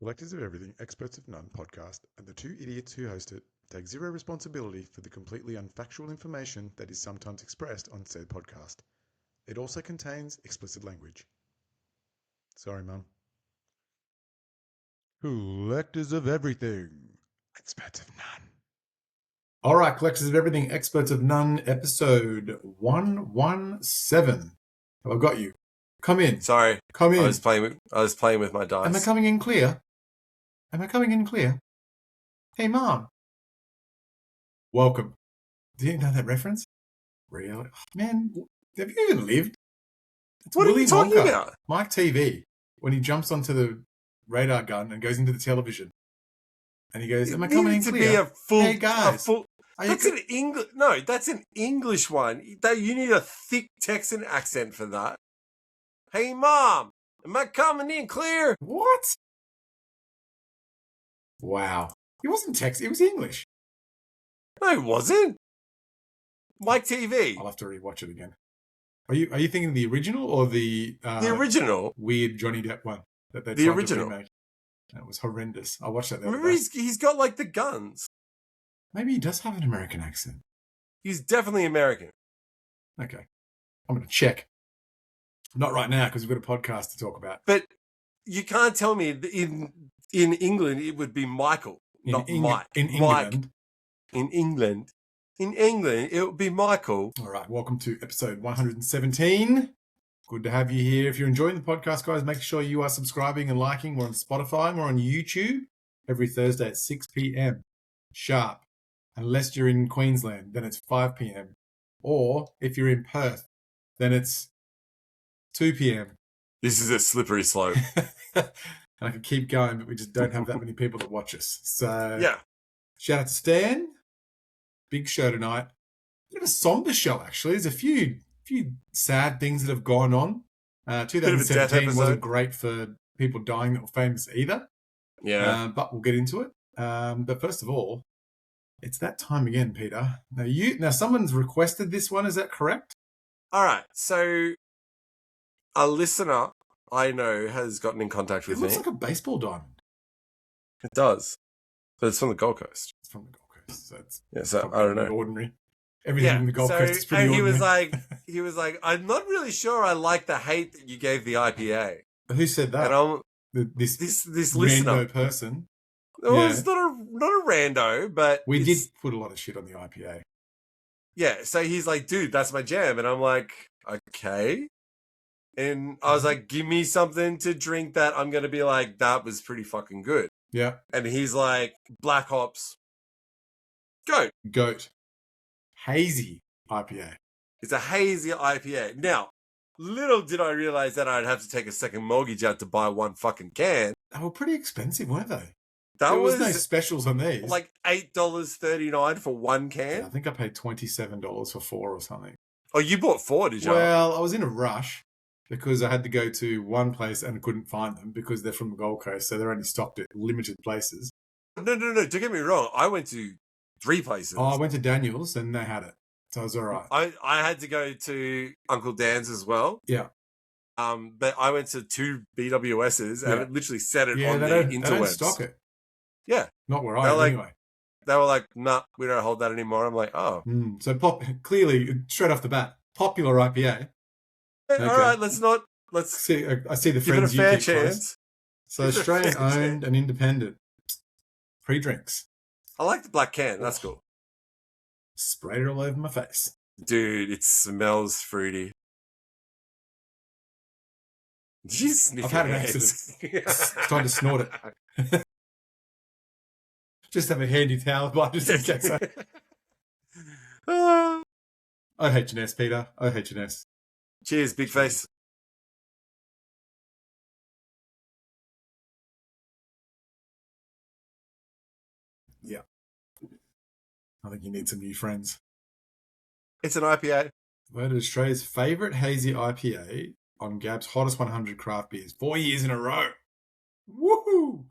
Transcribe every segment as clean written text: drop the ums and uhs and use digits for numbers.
Collectors of Everything, Experts of None podcast and the two idiots who host it take zero responsibility for the completely unfactual information that is sometimes expressed on said podcast. It also contains explicit language. Sorry, Mum. Collectors of Everything, Experts of None. All right, Collectors of Everything, Experts of None, episode 117. Have I got you? Come in. Sorry. Come in. I was playing with my dice. Am I coming in clear? Hey, Mom. Welcome. Do you know that reference? Really? Man, have you even lived? It's What are you talking about? Mike TV, when he jumps onto the radar gun and goes into the television. And he goes, am I coming in clear? Hey, guys. That's an English. No, that's an English one. You need a thick Texan accent for that. Hey, Mom, am I coming in clear? What? Wow. It wasn't Texan. It was English. No, it wasn't. Mike TV. I'll have to rewatch it again. Are you thinking the original or the original weird Johnny Depp one that they the tried original? To remake? That was horrendous. I watched that. Remember, he's got like the guns. Maybe he does have an American accent. He's definitely American. Okay, I'm going to check. Not right now because we've got a podcast to talk about. But you can't tell me in England it would be Michael, not Mike. In England. In England, it would be Michael. All right, welcome to episode 117. Good to have you here. If you're enjoying the podcast, guys, make sure you are subscribing and liking. We're on Spotify. We're on YouTube every Thursday at 6 p.m. sharp. Unless you're in Queensland, then it's 5 p.m. Or if you're in Perth, then it's 2 p.m. This is a slippery slope. And I could keep going, but we just don't have that many people that watch us. So yeah. Shout out to Stan. Big show tonight. Bit of a somber show, actually. There's a few sad things that have gone on. 2017 wasn't great for people dying that were famous either. Yeah. But we'll get into it. But first of all, it's that time again, Peter. Now someone's requested this one. Is that correct? All right. So a listener I know has gotten in contact with me. It looks like a baseball diamond. It does. But it's from the Gold Coast. It's from the Gold Coast. So it's so I don't know. Ordinary. Everything in the Gold Coast is pretty ordinary. He was like, I'm not really sure I like the hate that you gave the IPA. Who said that? And this listener rando person. Well, it's not a rando, but we did put a lot of shit on the IPA. Yeah, so he's like, dude, that's my jam. And I'm like, okay. And I was like, give me something to drink that I'm going to be like, that was pretty fucking good. Yeah. And he's like, Black Hops. Goat. Hazy IPA. It's a hazy IPA. Now, little did I realize that I'd have to take a second mortgage out to buy one fucking can. They were pretty expensive, weren't they? There was no specials on these. Like $8.39 for one can? Yeah, I think I paid $27 for 4 or something. Oh, you bought 4, did you? Well, I was in a rush because I had to go to one place and couldn't find them because they're from the Gold Coast, so they're only stocked at limited places. No, don't get me wrong. I went to 3 places. Oh, I went to Daniel's and they had it. So it was all right. I had to go to Uncle Dan's as well. Yeah. But I went to 2 BWS's and it literally said it on the interwebs. They don't stock it. Yeah. Not where I am anyway. They were like, nah, we don't hold that anymore. I'm like, oh. So clearly, straight off the bat, popular IPA. Okay. All right, let's see. I see the give friends it a fair you keep chance. Close. So Australian owned and independent. Pre-drinks. I like the black can. That's cool. Sprayed it all over my face. Dude, it smells fruity. I've had an accident. Trying to snort it. Just have a handy towel by just in case. OH&S, Peter. OH&S. Cheers, big face. Yeah. I think you need some new friends. It's an IPA. Voted Australia's favourite hazy IPA on Gab's Hottest 100 Craft Beers. 4 years in a row. Woohoo!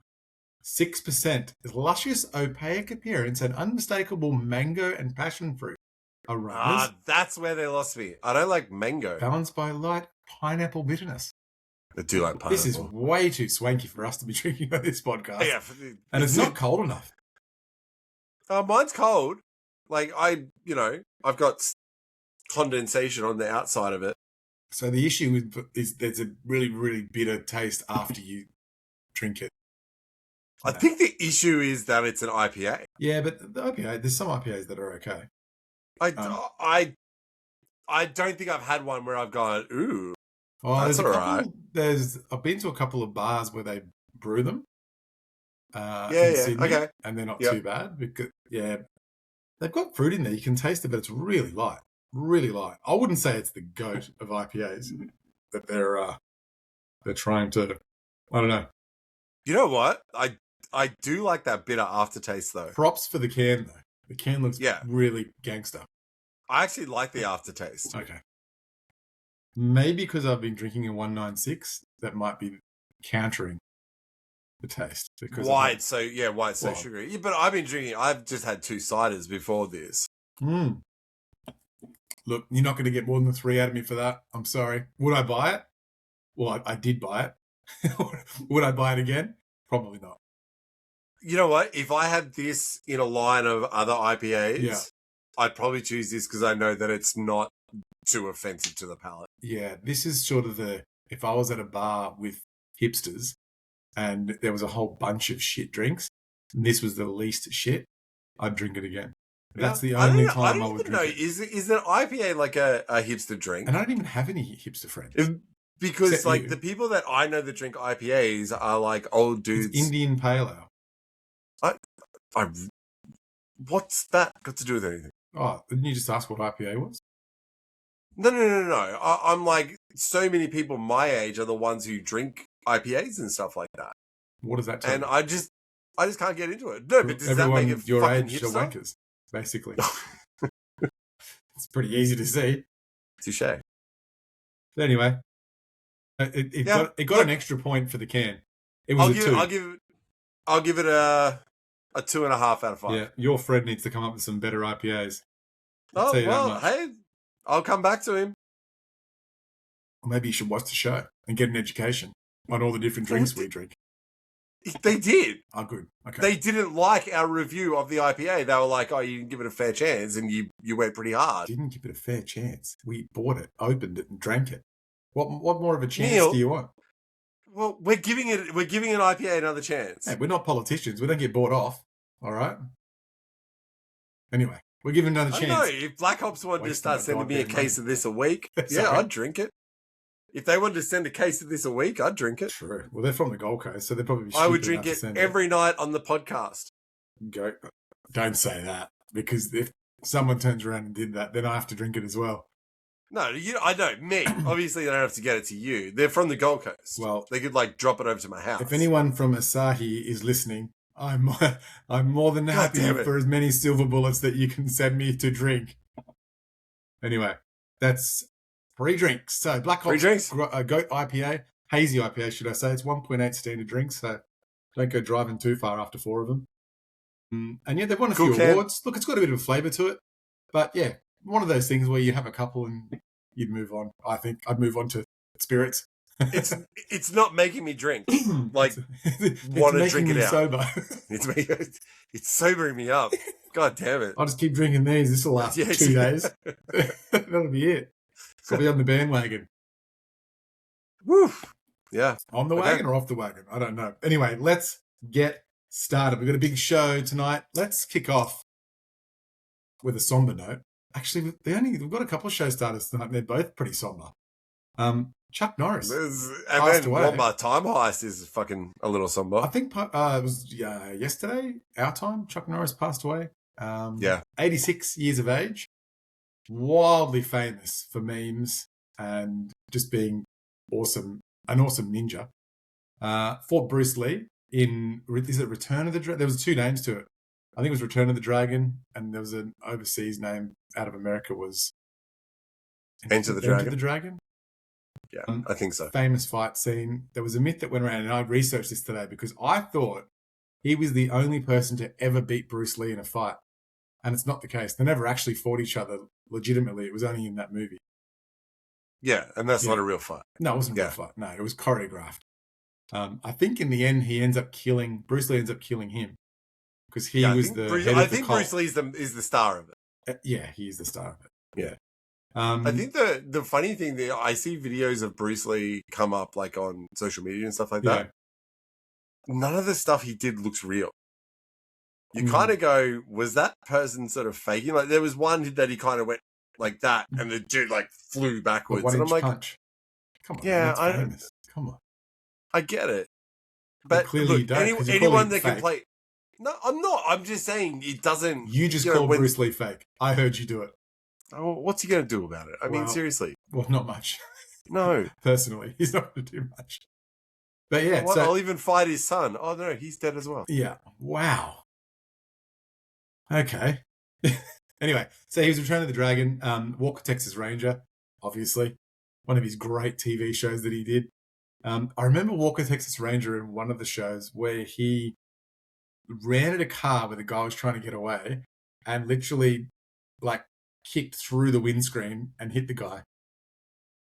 6% is luscious, opaque appearance and unmistakable mango and passion fruit aromas. That's where they lost me. I don't like mango. Balanced by light pineapple bitterness. I do like pineapple. This is way too swanky for us to be drinking on this podcast. Yeah, and it's not cold enough. Mine's cold. Like I've got condensation on the outside of it. So the issue is there's a really, really bitter taste after you drink it. I think the issue is that it's an IPA. Yeah, but the IPA, there's some IPAs that are okay. I don't think I've had one where I've gone, ooh. Oh, that's all right. I've been to a couple of bars where they brew them. Sydney, okay. And they're not too bad because they've got fruit in there. You can taste it, but it's really light. Really light. I wouldn't say it's the goat of IPAs that they're trying to. I don't know. You know what? I do like that bitter aftertaste though. Props for the can though. The can looks really gangster. I actually like the aftertaste. Okay. Maybe because I've been drinking a 196, that might be countering the taste. Because why it's so sugary. Yeah, but I've just had 2 ciders before this. Look, you're not going to get more than 3 out of me for that. I'm sorry. Would I buy it? Well, I did buy it. Would I buy it again? Probably not. You know what? If I had this in a line of other IPAs, I'd probably choose this because I know that it's not too offensive to the palate. Yeah, this is sort of if I was at a bar with hipsters and there was a whole bunch of shit drinks, and this was the least shit, I'd drink it again. That's the only time I would drink it. Is an IPA like a hipster drink? And I don't even have any hipster friends. Because except like you. the people that I know that drink IPAs are like old dudes. It's Indian Pale Ale. What's that got to do with anything? Oh, didn't you just ask what IPA was? No. I'm like, so many people my age are the ones who drink IPAs and stuff like that. What does that tell you? I just can't get into it. No, but does Everyone that make it your fucking age hipster? are wankers, basically. It's pretty easy to see. Touche. But anyway, it got an extra point for the can. It was a 2. I'll give it a 2.5 out of 5. Yeah, your friend needs to come up with some better IPAs. Hey, I'll come back to him. Or maybe you should watch the show and get an education on all the different drinks we drink. They did. Oh, good. Okay. They didn't like our review of the IPA. They were like, "Oh, you didn't give it a fair chance," and you went pretty hard. Didn't give it a fair chance. We bought it, opened it, and drank it. What more of a chance Neil, do you want? Well, we're giving an IPA another chance. Hey, we're not politicians. We don't get bought off. All right. Anyway, we're giving another chance. I know. If Black Ops wanted to start sending me a case of this a week, I'd drink it. If they wanted to send a case of this a week, I'd drink it. True. Well, they're from the Gold Coast, so they're probably. I would drink it every night on the podcast. Don't say that, because if someone turns around and did that, then I have to drink it as well. No, I know. Me. Obviously, they don't have to get it to you. They're from the Gold Coast. Well, they could like drop it over to my house. If anyone from Asahi is listening, I'm more than happy for as many silver bullets that you can send me to drink. Anyway, that's free drinks. So Black Ops Goat IPA, hazy IPA, should I say? It's 1.8 standard drinks, so don't go driving too far after 4 of them. And yeah, they've won a few awards. Look, it's got a bit of a flavour to it, but yeah, one of those things where you have a couple and you'd move on. I think I'd move on to spirits. It's not making me drink. Like, want to drink it out. Sober. It's sobering me up. God damn it! I'll just keep drinking these. This will last 2 days. That'll be it. I'll be on the bandwagon. Woo! Yeah, on the wagon or off the wagon? I don't know. Anyway, let's get started. We've got a big show tonight. Let's kick off with a somber note. Actually, we've got a couple of show starters tonight, and they're both pretty somber. Chuck Norris passed away. Wombat Time Heist is fucking a little somber. I think it was yesterday, our time. Chuck Norris passed away. 86 years of age. Wildly famous for memes and just being awesome, an awesome ninja. Fought Bruce Lee in, is it Return of the Dragon? There was 2 names to it. I think it was Return of the Dragon, and there was an overseas name out of America was Enter the Dragon. Yeah, I think so. Famous fight scene. There was a myth that went around, and I researched this today because I thought he was the only person to ever beat Bruce Lee in a fight. And it's not the case. They never actually fought each other legitimately. It was only in that movie. Yeah, and that's Yeah. not a real fight. No, it wasn't a real fight. No, it was choreographed. I think in the end, Bruce Lee ends up killing him because he was the head of the cult. Bruce Lee is the star of it. Yeah, he's the star of it. Yeah. I think the funny thing that I see videos of Bruce Lee come up like on social media and stuff like that. None of the stuff he did looks real. You kind of go, was that person sort of faking? Like there was one that he kind of went like that, and the dude like flew backwards. And I'm like, punch. Come on, yeah, come on. I get it, but clearly look, anyone that can play. No, I'm not. I'm just saying it doesn't. You just called Bruce Lee fake. I heard you do it. Oh, what's he going to do about it? I mean, seriously. Well, not much. No. Personally, he's not going to do much. But yeah, well, I'll even fight his son. Oh no, he's dead as well. Yeah. Wow. Okay. Anyway, so he was Return of the Dragon, Walker, Texas Ranger, obviously. One of his great TV shows that he did. I remember Walker, Texas Ranger in one of the shows where he ran at a car where the guy was trying to get away and literally like kicked through the windscreen and hit the guy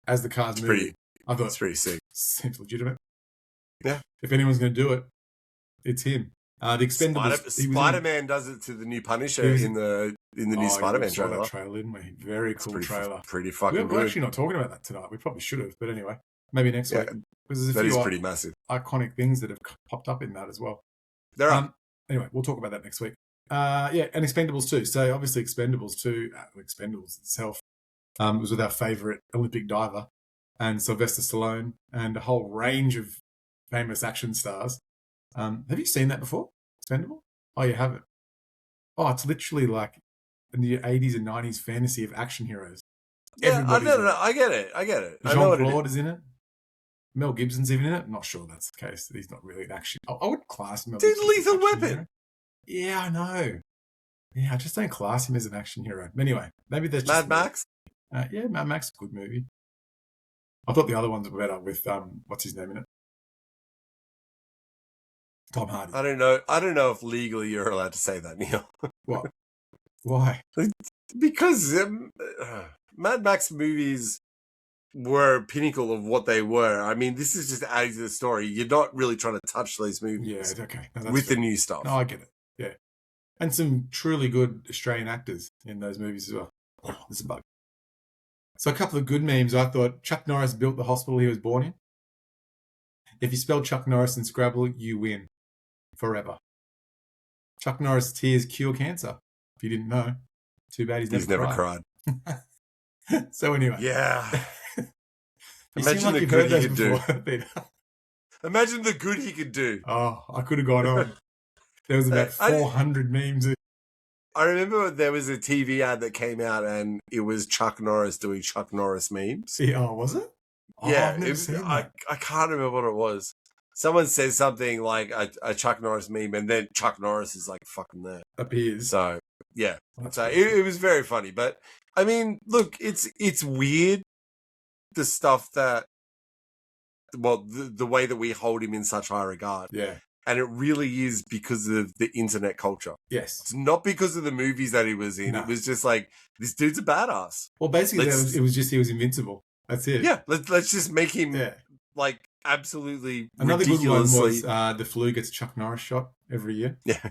as the car's moving. I thought it's pretty sick. Seems legitimate. Yeah. If anyone's going to do it, it's him. The Expendables. Spider-Man does it to the new Punisher in the new Spider-Man trailer. That trailer, didn't we? Very cool trailer. Pretty fucking good. We're actually not talking about that tonight. We probably should have, but anyway, maybe next week. Because that is pretty massive. Iconic things that have popped up in that as well. There are. Anyway, we'll talk about that next week. And Expendables 2. So obviously Expendables 2, Expendables itself, was with our favourite Olympic diver and Sylvester Stallone and a whole range of famous action stars. Have you seen that before? Expendable? Oh, you haven't. Oh, it's literally like in the 80s and 90s fantasy of action heroes. Yeah, I get it. Jean-Claude is in it. Mel Gibson's even in it. I'm not sure that's the case. He's not really an action. I would class Mel Gibson. Dude, Lethal Weapon. Hero. Yeah, I know. Yeah, I just don't class him as an action hero. Anyway, maybe there's Mad Max. Yeah, Mad Max, good movie. I thought the other ones were better with what's his name in it? Tom Hardy. I don't know if legally you're allowed to say that, Neil. What? Why? Because Mad Max movies were a pinnacle of what they were. I mean, this is just adding to the story. You're not really trying to touch those movies. Yeah, okay. No, with fair. The new stuff. No, I get it. Yeah. And some truly good Australian actors in those movies as well. Oh, there's a bug. So a couple of good memes. I thought Chuck Norris built the hospital he was born in. If you spell Chuck Norris in Scrabble, you win. Forever. Chuck Norris tears cure cancer. If you didn't know. Too bad he's never cried. So anyway. Yeah. Imagine the good he could do. Imagine the good he could do. Oh, I could have gone on. There was about 400 memes. I remember there was a TV ad that came out and it was Chuck Norris doing Chuck Norris memes. Oh, was it? Oh, yeah. I can't remember what it was. Someone says something like a Chuck Norris meme and then Chuck Norris is like fucking there. Appears. So, yeah. So it was very funny. But, I mean, look, it's weird, the stuff that, well, the way that we hold him in such high regard. Yeah. And it really is because of the internet culture. Yes. It's not because of the movies that he was in. No. It was just like, this dude's a badass. Well, basically, it was just he was invincible. That's it. Yeah. Let's just make him, like, absolutely Another ridiculously... good one was the flu gets Chuck Norris shot every year. Yeah.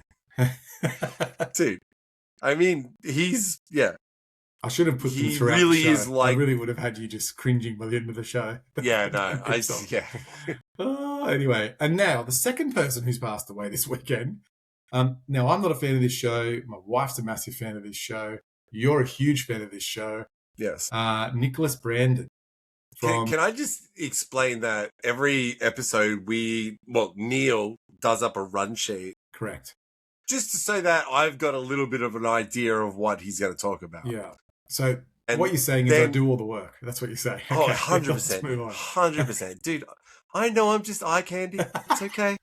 Dude. I mean, he's... Yeah. I should have put them throughout really the show. Is like... I really would have had you just cringing by the end of the show. Yeah, no. Anyway, and now the second person who's passed away this weekend. Now, I'm not a fan of this show. My wife's a massive fan of this show. You're a huge fan of this show. Yes. Nicholas Brandon. Can I just explain that every episode Neil does up a run sheet. Correct. Just to say that I've got a little bit of an idea of what he's going to talk about. Yeah. So what you're saying is I do all the work. That's what you're saying. Okay. Oh, 100%. 100%. Dude, I know I'm just eye candy. It's okay.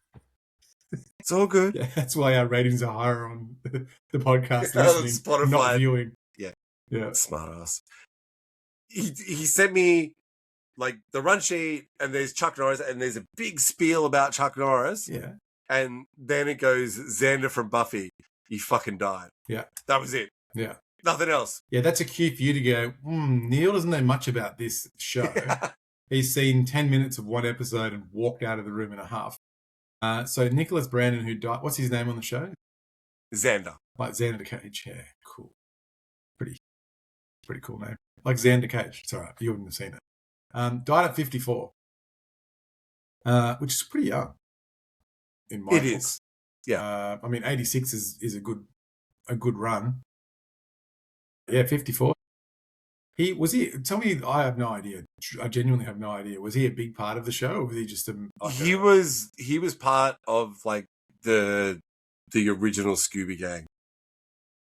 It's all good. Yeah, that's why our ratings are higher on the podcast listening, Spotify. Not viewing. Yeah. Smart ass. He sent me like the run sheet and there's Chuck Norris and there's a big spiel about Chuck Norris. Yeah. And then it goes, Xander from Buffy, he fucking died. Yeah. That was it. Yeah. Nothing else. Yeah, that's a cue for you to go, Neil doesn't know much about this show. He's seen 10 minutes of one episode and walked out of the room in a huff. So Nicholas Brandon, who died, what's his name on the show? Xander. Like Xander Cage. Yeah, cool. Pretty cool name. Like Xander Cage. It's all right. You wouldn't have seen it. Died at 54, which is pretty young. In my It book. is. Yeah. I mean, 86 is a good run. Yeah, 54. Tell me, I have no idea. I genuinely have no idea. Was he a big part of the show, or was he just he was part of like the original Scooby Gang,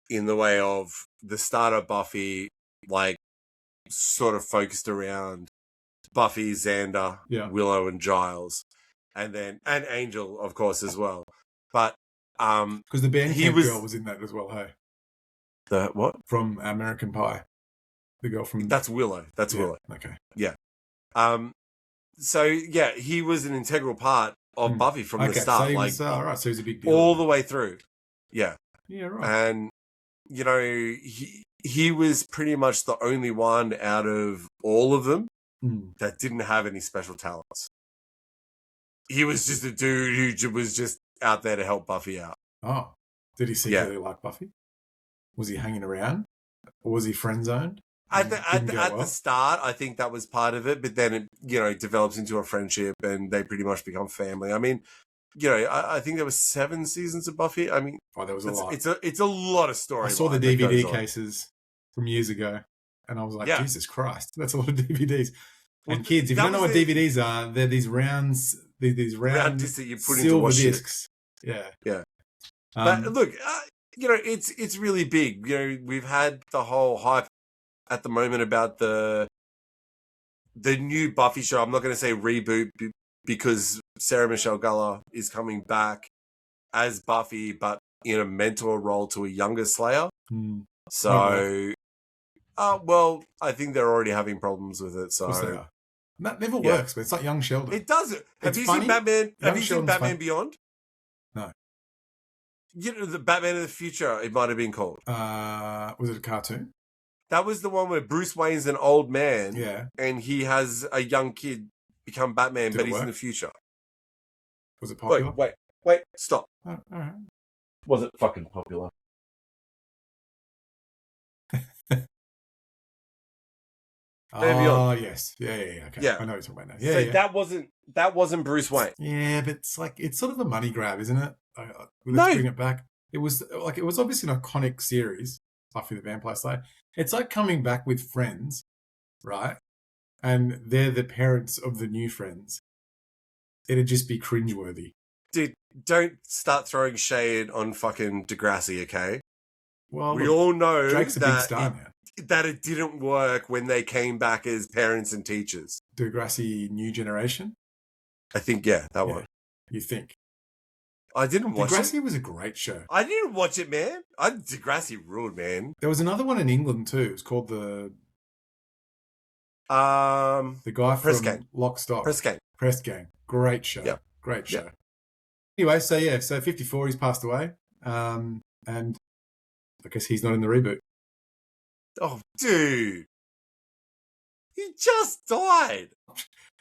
in the way of the start of Buffy, like sort of focused around Buffy, Xander, Willow, and Giles, and Angel, of course, as well. But because the Bandcamp girl was in that as well. Hey, the what from American Pie? The girl from that's Willow. That's Willow. Okay. Yeah. So yeah, he was an integral part of Buffy from the start. So like, all right. So he's a big deal. All the way through. Yeah. Yeah. Right. And you know, he was pretty much the only one out of all of them that didn't have any special talents. He was just a dude who was just out there to help Buffy out. Oh, did he secretly like Buffy? Was he hanging around, or was he friend zoned? At the start, I think that was part of it, but then it develops into a friendship, and they pretty much become family. I mean, I think there was 7 seasons of Buffy. I mean, there was a lot. It's a lot of story. I saw the DVD cases from years ago, and I was like, Jesus Christ, that's a lot of DVDs. And kids, if you don't know what DVDs are, they're these round discs that you put into silver wash discs. Yeah. But look, it's really big. We've had the whole hype at the moment about the new Buffy show. I'm not going to say reboot because Sarah Michelle Gellar is coming back as Buffy, but in a mentor role to a younger Slayer. So, well, I think they're already having problems with it. So that never works, but it's like Young Sheldon. It doesn't. Have you seen Batman? Have you seen Batman Beyond? No. The Batman of the Future, it might have been called. Was it a cartoon? That was the one where Bruce Wayne's an old man. Yeah. And he has a young kid become Batman, but he's in the future. Was it popular? Wait, stop. Oh, all right. Was it fucking popular? Oh, yes. Yeah. Okay. Yeah. I know what you're talking about now. Yeah, so that wasn't Bruce Wayne. Yeah, but it's sort of a money grab, isn't it? Let's bring it back. It was obviously an iconic series, Buffy the Vampire Slayer. It's like coming back with friends, right? And they're the parents of the new friends. It'd just be cringeworthy. Dude, don't start throwing shade on fucking Degrassi, okay? Well, we all know Drake's a big star now. That it didn't work when they came back as parents and teachers. Degrassi New Generation? I think, that one. You think? I didn't watch it. Degrassi was a great show. I didn't watch it, man. Degrassi ruled, man. There was another one in England too. It was called the guy Press from Gang. Lock, Stock. Press Gang. Great show. Yep. Great show. Yep. Anyway, so 54, he's passed away. And I guess he's not in the reboot. Oh, dude. He just died.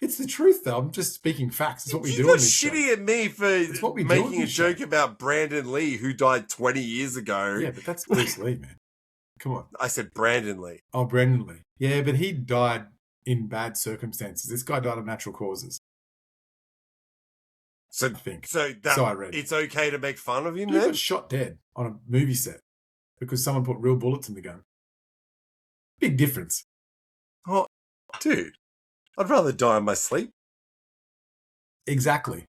It's the truth, though. I'm just speaking facts. It's what we do on this show. You're shitting at me for making a joke about Brandon Lee, who died 20 years ago. Yeah, but that's Bruce Lee, man. Come on. I said Brandon Lee. Oh, Brandon Lee. Yeah, but he died in bad circumstances. This guy died of natural causes. So, I think. So I read. It's okay to make fun of him, He got shot dead on a movie set because someone put real bullets in the gun. Big difference. Oh, dude. I'd rather die in my sleep. Exactly.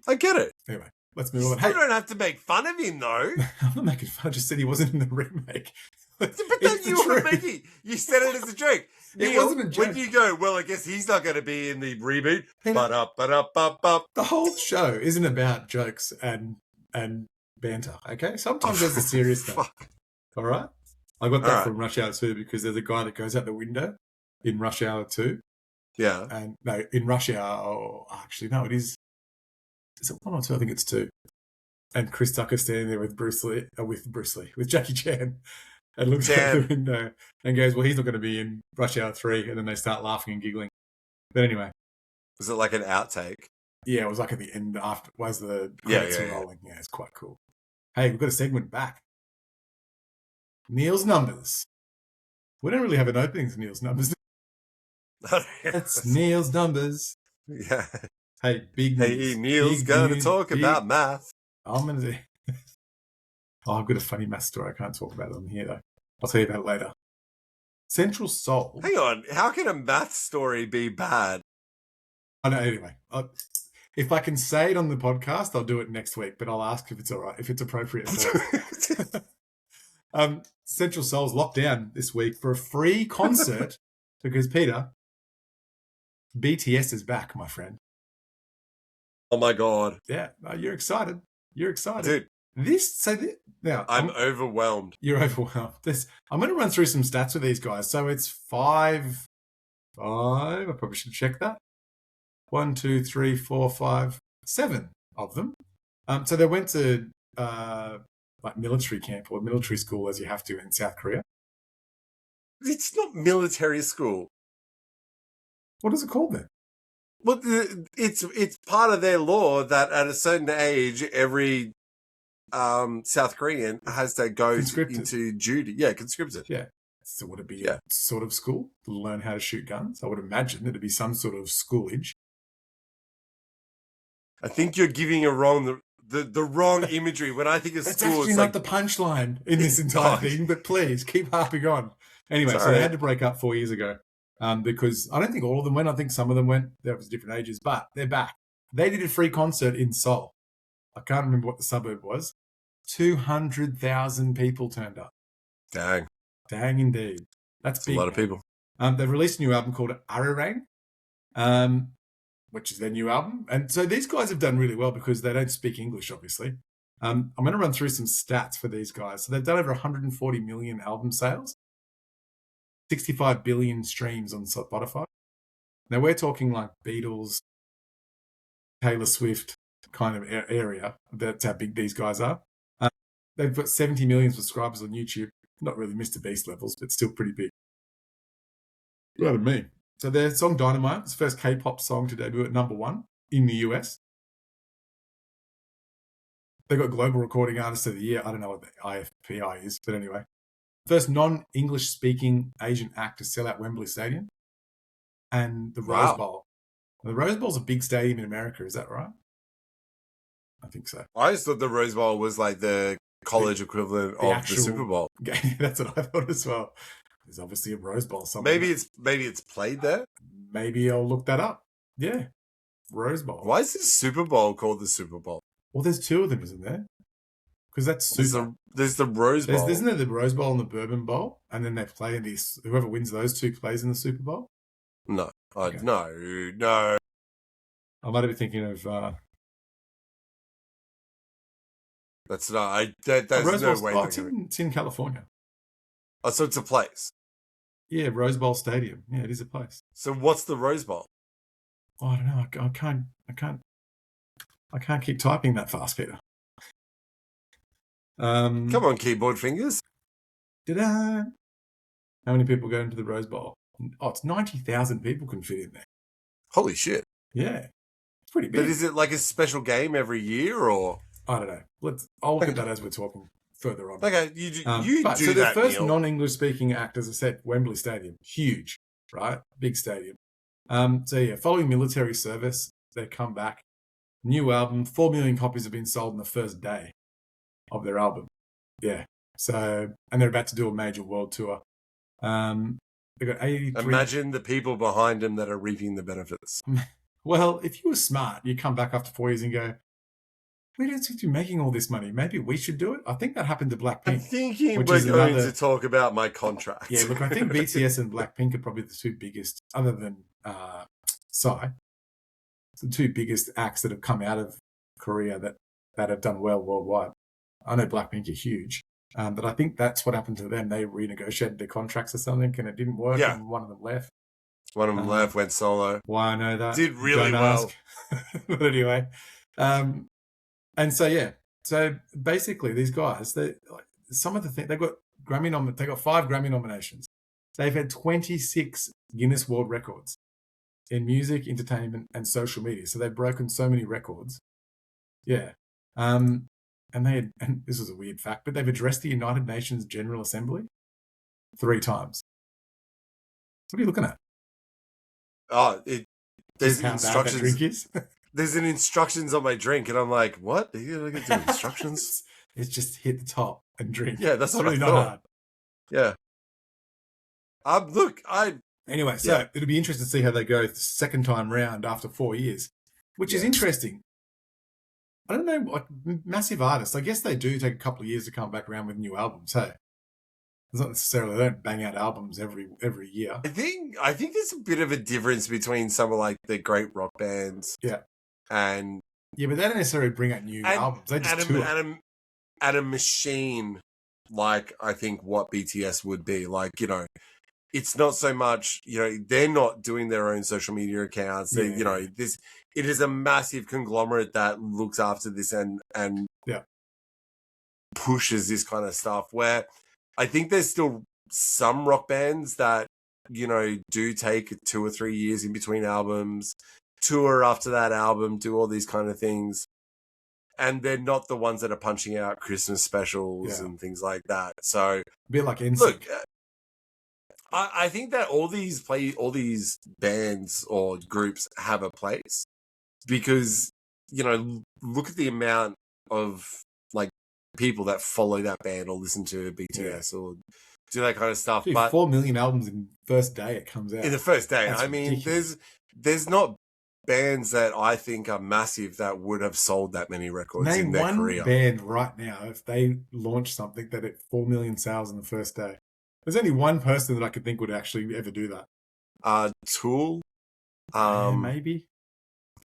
I get it. Anyway, let's move on. You don't have to make fun of him, though. I'm not making fun. I just said he wasn't in the remake. But then you were making. You said it as a joke. It wasn't a joke. When you go, well, I guess he's not going to be in the reboot. The whole show isn't about jokes and banter, okay? Sometimes there's the serious stuff. All right? I got that from Rush Hour 2 because there's a guy that goes out the window in Rush Hour 2. Yeah. And no, in Rush Hour, actually, no, it is. Is it 1 or 2? I think it's 2. And Chris Tucker's standing there with with Jackie Chan. and looks out Damn. the window and goes, well, he's not going to be in Rush Hour 3. And then they start laughing and giggling. But anyway. Was it like an outtake? Yeah, it was like at the end after, was the credits were rolling. Yeah, it's quite cool. Hey, we've got a segment back. Neil's Numbers. We don't really have an opening to Neil's Numbers. It's Neil's Numbers. Yeah. Hey, big news. Hey, Neil's going to talk about math. I'm going to... Oh, I've got a funny math story. I can't talk about it on here, though. I'll tell you about it later. Central Soul. Hang on. How can a math story be bad? I know, anyway. If I can say it on the podcast, I'll do it next week, but I'll ask if it's all right, if it's appropriate. Central Soul's locked down this week for a free concert because, Peter, BTS is back, my friend. Oh, my God. Yeah, you're excited. You're excited. Dude. Now I'm overwhelmed. You're overwhelmed. I'm going to run through some stats with these guys. So it's five. I probably should check that. 1, 2, 3, 4, 5, 7 of them. So they went to like military camp or military school, as you have to in South Korea. It's not military school. What is it called then? Well, it's part of their law that at a certain age, every South Korean has to go into duty. Yeah, conscripted. Yeah. So would it be a sort of school to learn how to shoot guns? I would imagine it'd be some sort of schoolage. I think you're giving a wrong the wrong imagery. When I think of That's school, actually it's not like the punchline in this entire thing, but please keep harping on. Anyway, so they had to break up 4 years ago because I don't think all of them went. I think some of them went. There was different ages, but they're back. They did a free concert in Seoul. I can't remember what the suburb was. 200,000 people turned up. Dang indeed. That's big. A lot of people. They've released a new album called Ararang, which is their new album. And so these guys have done really well because they don't speak English, obviously. I'm going to run through some stats for these guys. So they've done over 140 million album sales, 65 billion streams on Spotify. Now we're talking like Beatles, Taylor Swift kind of area. That's how big these guys are. They've got 70 million subscribers on YouTube. Not really Mr. Beast levels, but still pretty big. Rather me. So their song Dynamite is the first K-pop song to debut at #1 in the US. They got Global Recording Artist of the Year. I don't know what the IFPI is, but anyway. First non-English speaking Asian act to sell out Wembley Stadium. And the Rose Bowl. The Rose Bowl's a big stadium in America, is that right? I think so. I just thought the Rose Bowl was like the college equivalent of the Super Bowl. That's what I thought as well. There's obviously a Rose Bowl somewhere. Maybe it's played there. Maybe I'll look that up. Yeah, Rose Bowl. Why is the Super Bowl called the Super Bowl? Well, there's two of them, isn't there? Because that's super. There's the Rose Bowl. Isn't there the Rose Bowl and the Bourbon Bowl? And then they play in this. Whoever wins those two plays in the Super Bowl. No, Okay. no. I might be thinking of. That's not. There's no way. It's in California. Oh, so it's a place. Yeah, Rose Bowl Stadium. Yeah, it is a place. So what's the Rose Bowl? Oh, I don't know. I can't keep typing that fast, Peter. Come on, keyboard fingers. Ta-da! How many people go into the Rose Bowl? Oh, it's 90,000 people can fit in there. Holy shit. Yeah. It's pretty big. But is it like a special game every year or? I don't know. I'll look at that as we're talking further on. Okay, you do so that, the first Neil. non-English speaking act, as I said, Wembley Stadium. Huge, right? Big stadium. So yeah, following military service, they come back. New album, 4 million copies have been sold on the first day of their album. Yeah. So, and they're about to do a major world tour. They've got 83. Imagine the people behind them that are reaping the benefits. Well, if you were smart, you come back after 4 years and go, we don't seem to be making all this money. Maybe we should do it. I think that happened to Blackpink. I'm thinking we're going to talk about my contract. Yeah, look, I think BTS and Blackpink are probably the two biggest, other than Psy, the two biggest acts that have come out of Korea that have done well worldwide. I know Blackpink are huge, but I think that's what happened to them. They renegotiated their contracts or something, and it didn't work, and one of them left. One of them left, went solo. Why I know that. Did really well. But anyway, and so, yeah. So basically these guys, some of the things, they've got They got 5 Grammy nominations. They've had 26 Guinness World Records in music, entertainment, and social media. So they've broken so many records. Yeah. And this is a weird fact, but they've addressed the United Nations General Assembly 3 times. What are you looking at? Oh, there's How instructions. bad that drink is? There's an instructions on my drink, and I'm like, what? Are you going to do instructions? It's just hit the top and drink. Yeah, that's what really I not thought. hard. Yeah. Look, Anyway, so it'll be interesting to see how they go the second time round after 4 years, which is interesting. I don't know, like massive artists. I guess they do take a couple of years to come back around with new albums. Hey, it's not necessarily they don't bang out albums every year. I think there's a bit of a difference between some of like the great rock bands. Yeah. And but they don't necessarily bring out new albums. They just tour. At a machine, like I think what BTS would be like. It's not so much. They're not doing their own social media accounts. It is a massive conglomerate that looks after this and pushes this kind of stuff. Where I think there's still some rock bands that do take 2 or 3 years in between albums, tour after that album, do all these kind of things. And they're not the ones that are punching out Christmas specials and things like that. So, a bit like NSYNC. Look, I think that all these bands or groups have a place because, look at the amount of like people that follow that band or listen to BTS or do that kind of stuff. Dude, but 4 million albums in the first day it comes out. In the first day. That's ridiculous. There's not bands that I think are massive that would have sold that many records in their career. Name one band right now, if they launch something that hit 4 million sales in the first day. There's only one person that I could think would actually ever do that. Tool. Maybe.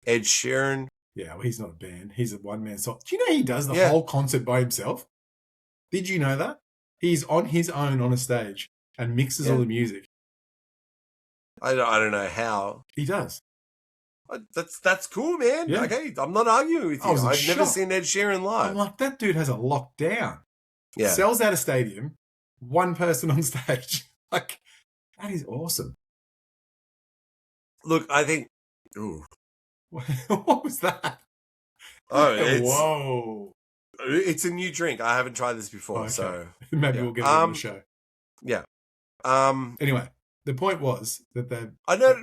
Ed Sheeran. Yeah, well, he's not a band. He's a one-man song. Do you know he does the whole concert by himself? Did you know that? He's on his own on a stage and mixes all the music. I don't know how. He does. That's cool, man. Yeah. Okay, I'm not arguing with you. I've never seen Ed Sheeran live. I'm like, that dude has a lockdown. Yeah. Sells out a stadium, one person on stage. Like, that is awesome. Look, I think... Ooh. What was that? Oh, whoa. It's a new drink. I haven't tried this before, so... Maybe we'll get it on the show. Yeah. Anyway, the point was that the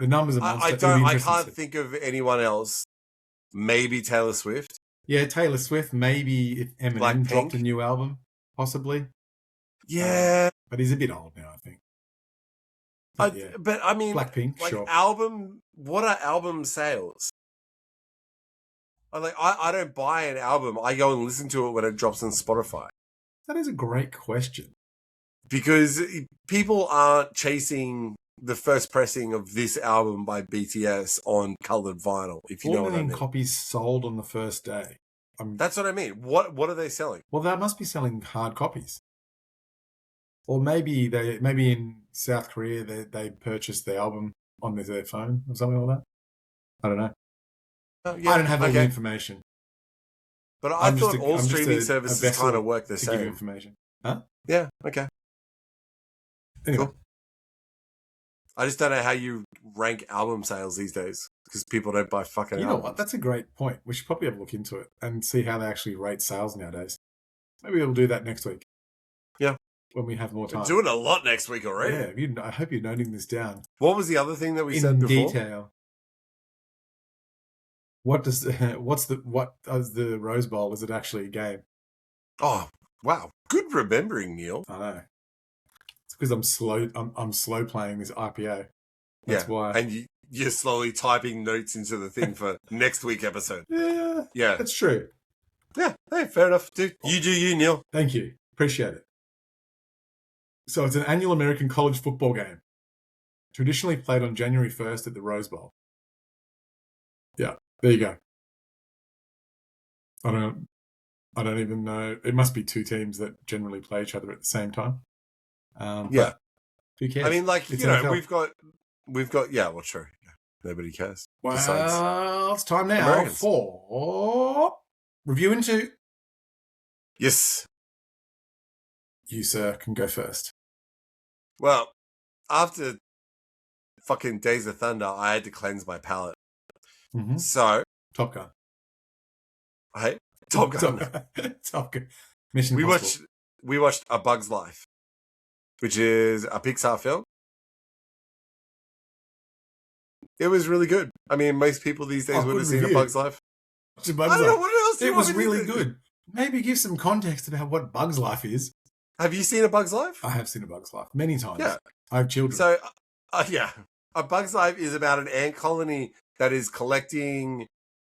numbers are monster. I can't think of anyone else. Maybe Taylor Swift. Yeah, Taylor Swift. Maybe if Eminem dropped a new album, possibly. Yeah. But he's a bit old now, I think. But I mean, Blackpink, like sure. What are album sales? I don't buy an album. I go and listen to it when it drops on Spotify. That is a great question. Because people aren't chasing the first pressing of this album by BTS on colored vinyl, if you know what I mean. 4 million copies sold on the first day. That's what I mean. What are they selling? Well, they must be selling hard copies. Or maybe in South Korea they purchased the album on their phone or something like that. I don't know. I don't have all the information. But I thought all streaming services kind of work the same. Give you information. Huh? Yeah, okay. Anyway. Cool. I just don't know how you rank album sales these days because people don't buy fucking albums. You know what? That's a great point. We should probably have a look into it and see how they actually rate sales nowadays. Maybe we'll do that next week. Yeah. When we have more time. We're doing a lot next week already. Yeah, I hope you're noting this down. What was the other thing that we said before? In detail. What does the Rose Bowl? Is it actually a game? Oh, wow. Good remembering, Neil. I know. It's because I'm slow. I'm slow playing this IPO. That's why. And you're slowly typing notes into the thing for next week's episode. Yeah. That's true. Yeah. Hey, fair enough, dude. You do you, Neil. Thank you. Appreciate it. So it's an annual American college football game, traditionally played on January 1st at the Rose Bowl. Yeah, there you go. I don't even know. It must be 2 teams that generally play each other at the same time. But who cares? I mean, like, it's we've got. Yeah, well, sure. Yeah. Nobody cares. Well, it's time now for Review Into. Yes. You, sir, can go first. Well, after fucking Days of Thunder, I had to cleanse my palate. Mm-hmm. So, Top Gun. hey, Top Gun. Top Gun. Mission Impossible. We watched A Bug's Life, which is a Pixar film. It was really good. I mean, most people these days would have seen A Bug's Life. I don't know, what else do you want me to do? It was really good. Maybe give some context about what Bug's Life is. Have you seen A Bug's Life? I have seen A Bug's Life many times. Yeah. I have children. So, yeah. A Bug's Life is about an ant colony that is collecting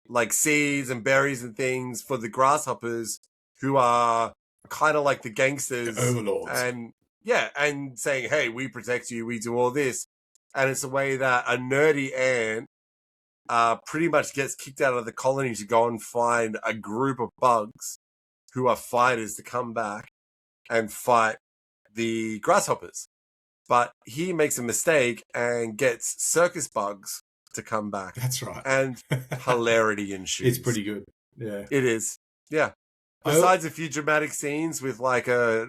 like seeds and berries and things for the grasshoppers who are kind of like the gangsters. The overlords. And saying, hey, we protect you, we do all this. And it's a way that a nerdy ant pretty much gets kicked out of the colony to go and find a group of bugs who are fighters to come back and fight the grasshoppers. But he makes a mistake and gets circus bugs to come back. That's right. And hilarity ensues. It's pretty good. Yeah. It is. Yeah. Besides a few dramatic scenes with like I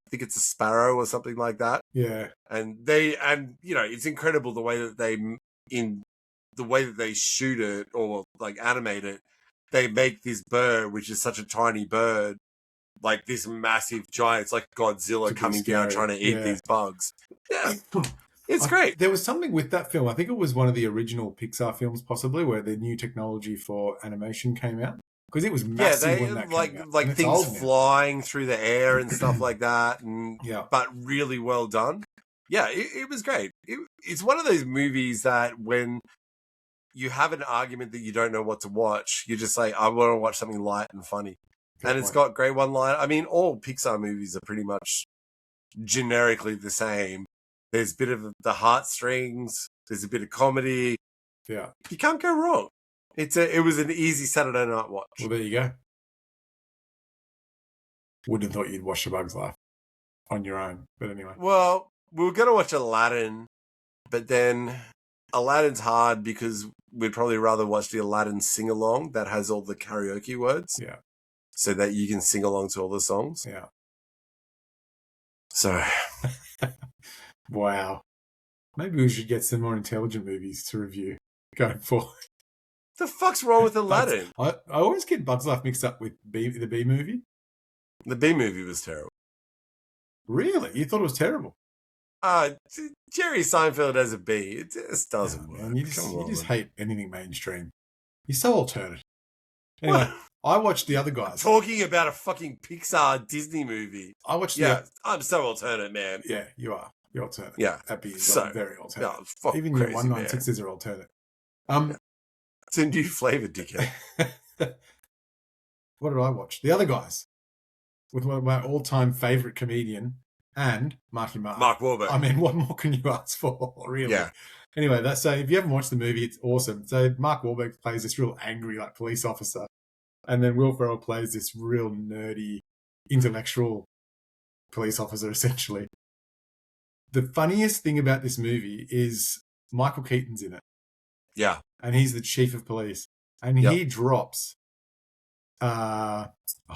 think it's a sparrow or something like that. Yeah. And it's incredible the way that they shoot it or like animate it. They make this bird, which is such a tiny bird, like this massive giant. It's like Godzilla coming down trying to eat these bugs. Yeah. It's great. There was something with that film. I think it was one of the original Pixar films, possibly, where the new technology for animation came out. Because it was massive when that came out. Like things flying through the air and stuff like that, but really well done. Yeah, it was great. It's one of those movies that when you have an argument that you don't know what to watch, you just say, I want to watch something light and funny. It's got great one-liner. I mean, all Pixar movies are pretty much generically the same. There's a bit of the heartstrings. There's a bit of comedy. Yeah. You can't go wrong. It was an easy Saturday night watch. Well, there you go. Wouldn't have thought you'd watch A Bug's Life on your own, but anyway. Well, we were going to watch Aladdin, but then Aladdin's hard because we'd probably rather watch the Aladdin sing-along that has all the karaoke words. Yeah. So that you can sing along to all the songs. Yeah. So. Wow. Maybe we should get some more intelligent movies to review going forward. The fuck's wrong with Aladdin? I always get Bug's Life mixed up with the B movie. The B movie was terrible. Really? You thought it was terrible? Jerry Seinfeld as a B. It just doesn't work. Man, you just hate anything mainstream. You're so alternative. Anyway, I watched The Other Guys. Talking about a fucking Pixar Disney movie. I watched I'm so alternate, man. Yeah, you are. You're alternate. Yeah. That B is so very alternate. No, even your 196s are alternate. It's a new flavour, dickhead. What did I watch? The Other Guys. With one of my all-time favourite comedian and Marky Mark. Mark Wahlberg. I mean, what more can you ask for, really? Yeah. Anyway, so if you haven't watched the movie, it's awesome. So Mark Wahlberg plays this real angry like police officer. And then Will Ferrell plays this real nerdy, intellectual police officer, essentially. The funniest thing about this movie is Michael Keaton's in it. Yeah. And he's the chief of police. And he drops, I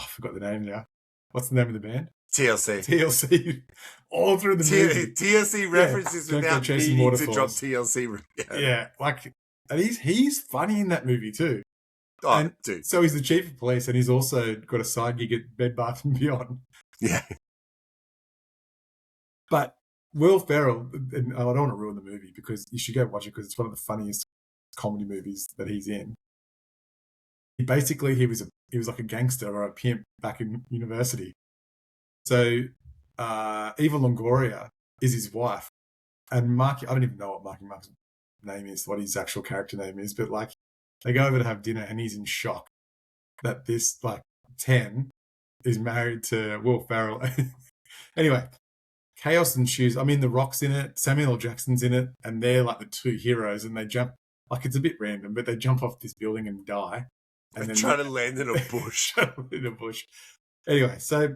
forgot the name now. What's the name of the band? TLC. All through the movie. TLC references without needing to drop TLC. Yeah. Like, and he's funny in that movie too. Oh, dude. So he's the chief of police and he's also got a side gig at Bed Bath & Beyond. Yeah. But Will Ferrell, and I don't want to ruin the movie because you should go watch it because it's one of the funniest comedy movies that he's in. He was like a gangster or a pimp back in university. So Eva Longoria is his wife. And Marky, I don't even know what Marky Mark's name is, what his actual character name is, but like they go over to have dinner and he's in shock that this like 10 is married to Will Ferrell. Anyway, chaos ensues. I mean, The Rock's in it, Samuel L. Jackson's in it, and they're like the two heroes and they jump, like it's a bit random, but they jump off this building and die. And then trying to land in a bush. Anyway, so,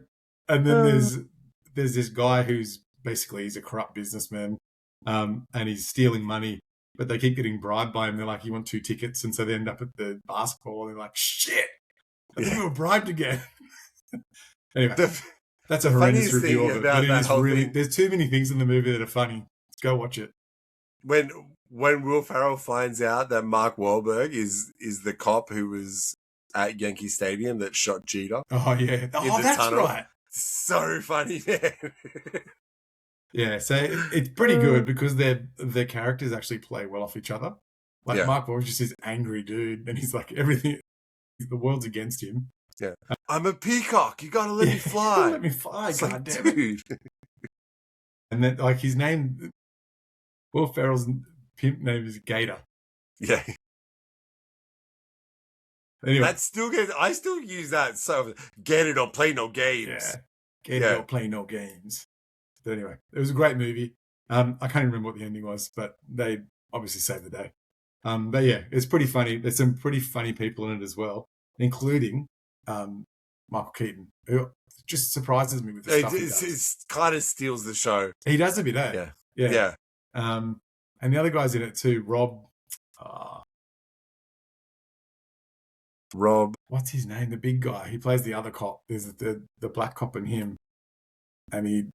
and then there's this guy who's basically, he's a corrupt businessman, and he's stealing money, but they keep getting bribed by him. They're like, you want 2 tickets? And so they end up at the basketball and they're like, shit, I think we were bribed again. Anyway. That's a The horrendous funniest review thing of it. about But it that is whole really, thing- there's too many things in the movie that are funny. Go watch it. when Will Ferrell finds out that Mark Wahlberg is the cop who was at Yankee Stadium that shot Jeter. Oh, yeah. Oh, the that's tunnel. right. So funny, man. Yeah, so it's pretty good because their characters actually play well off each other. Like Yeah. Mark Wahlberg is just this angry dude, and he's like everything. The world's against him. Yeah, I'm a peacock. You gotta let me fly. Let me fly, It's God like, damn it. dude. And then, like, his name, Will Ferrell's pimp name is Gator. Yeah, Anyway, that still gets. I still use that. So get it or play no games. yeah, Gator don't play no games. But anyway, it was a great movie. I can't even remember what the ending was, but they obviously saved the day. But yeah, it's pretty funny. There's some pretty funny people in it as well, including Michael Keaton, who just surprises me with the stuff he does. It kind of steals the show. He does a bit, eh? Yeah. And the other guy's in it too, Rob. Rob. What's his name? The big guy. He plays the other cop. There's the black cop in him, and he.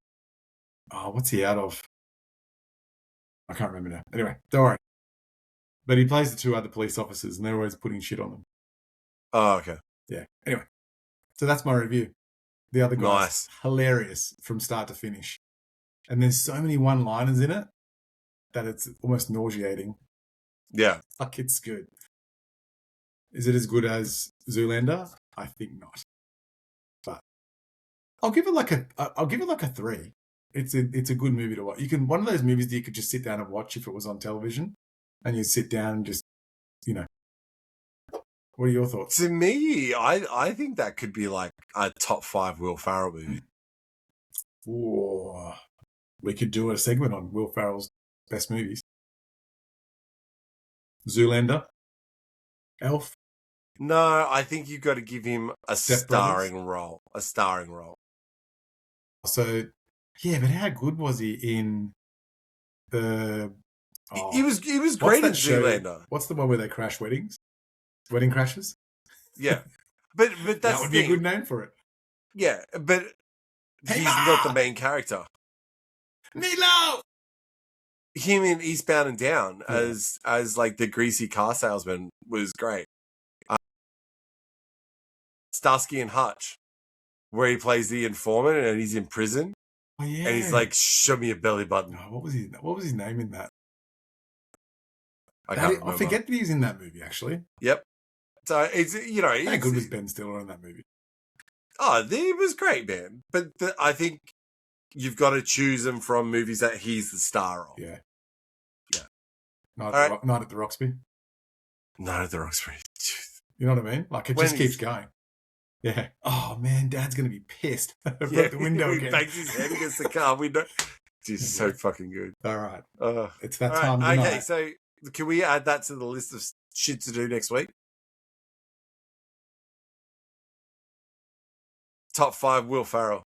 Oh, what's he out of? I can't remember now. Anyway, don't worry. But he plays the two other police officers, and they're always putting shit on them. Oh, okay. Yeah. Anyway, so that's my review. The other guy's Nice. hilarious from start to finish, and there's so many one-liners in it that it's almost nauseating. Yeah. Like, it's good. Is it as good as Zoolander? I think not. But I'll give it like a 3. It's a good movie to watch. One of those movies that you could just sit down and watch if it was on television, and you sit down and just, What are your thoughts? To me, I think that could be like a top 5 Will Ferrell movie. Ooh, we could do a segment on Will Ferrell's best movies. Zoolander, Elf. No, I think you've got to give him a Step Brothers? starring role. A starring role. So, yeah, but how good was he in the? Oh, He was what's great in that show? Zoolander. What's the one where they crash weddings? Wedding Crashes. Yeah, but that's That would the be a thing. good name for it. Yeah, but Hey, he's Ma! not the main character. Milo. Him in Eastbound and Down Yeah. as like the greasy car salesman was great. Starsky and Hutch, where he plays the informant and he's in prison Oh yeah. and he's like, "Show me your belly button." No, what was his name in that? I can't remember. I forget that he was in that movie. Actually, Yep. So it's how good was Ben Stiller in that movie? Oh, it was great, man. But I think you've got to choose him from movies that he's the star of. Yeah. Yeah. Night at the Roxbury. Night at the Roxbury. You know what I mean? Like, it When just keeps he's- going. Yeah. Oh man, Dad's gonna be pissed. I broke Yeah, the window he again. bangs his head against the car window. Just so fucking good. All right, Uh, it's that all time right, of the okay, night. so can we add that to the list of shit to do next week? Top 5 Will Ferrell.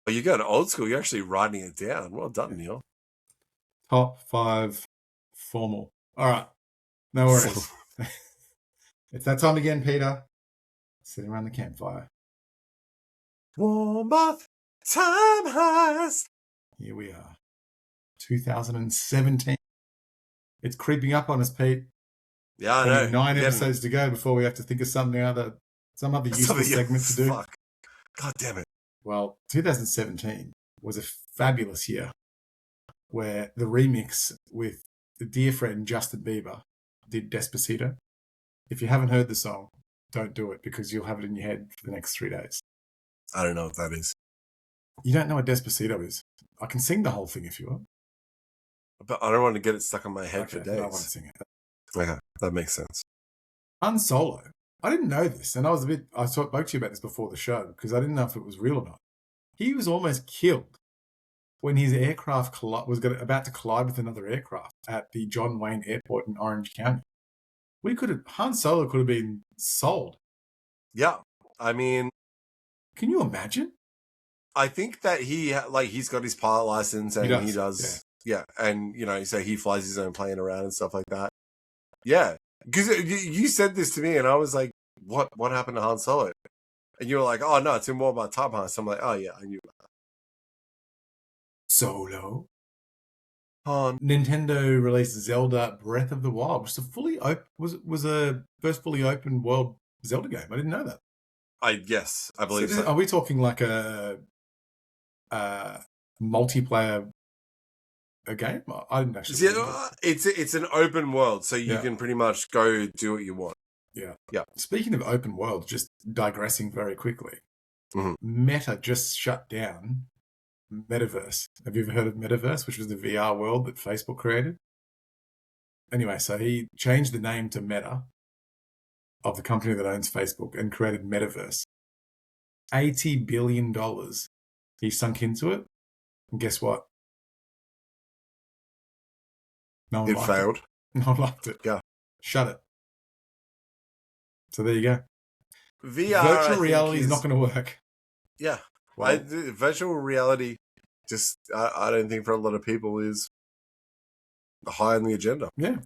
Oh, you're going old school. You're actually writing it down. Well done, Neil. Top 5 formal. All right, no worries. It's that time again, Peter. Sitting around the campfire. Warm up time heist. Here we are. 2017. It's creeping up on us, Pete. Yeah, I Only know. 9 Yeah, episodes to go before we have to think of some other useful segment to do. Fuck. God damn it. Well, 2017 was a fabulous year where the remix with the dear friend Justin Bieber did Despacito. If you haven't heard the song, don't do it because you'll have it in your head for the next 3 days. I don't know what that is. You don't know what Despacito is. I can sing the whole thing if you want. But I don't want to get it stuck on my head for Okay, I want to days. sing it. Okay, that makes sense. Han Solo. I didn't know this, and I spoke to you about this before the show because I didn't know if it was real or not. He was almost killed when his aircraft was about to collide with another aircraft at the John Wayne Airport in Orange County. Han Solo could have been sold. Yeah, I mean, Can you imagine? I think that he's got his pilot license and he does. Yeah, and so he flies his own plane around and stuff like that. Yeah, because you said this to me and I was like, what happened to Han Solo? And you were like, oh, no, it's in Walmart Time Heist. I'm like, oh, yeah, I knew that. Solo. On. Nintendo released Zelda Breath of the Wild, which was a first fully open world Zelda game. I didn't know that. Yes, I believe so. Are we talking like a multiplayer game? I didn't actually. It's an open world, so you can pretty much go do what you want. Yeah. Yeah. Speaking of open world, just digressing very quickly, Meta just shut down Metaverse. Have you ever heard of Metaverse, which was the VR world that Facebook created? Anyway, so he changed the name to Meta of the company that owns Facebook and created Metaverse. $80 billion he sunk into it. And guess what? No one It failed. No one liked it. Yeah. Shut it. So there you go. VR, virtual reality is not going to work. Yeah. Well, virtual reality, just I don't think for a lot of people is high on the agenda. Yeah.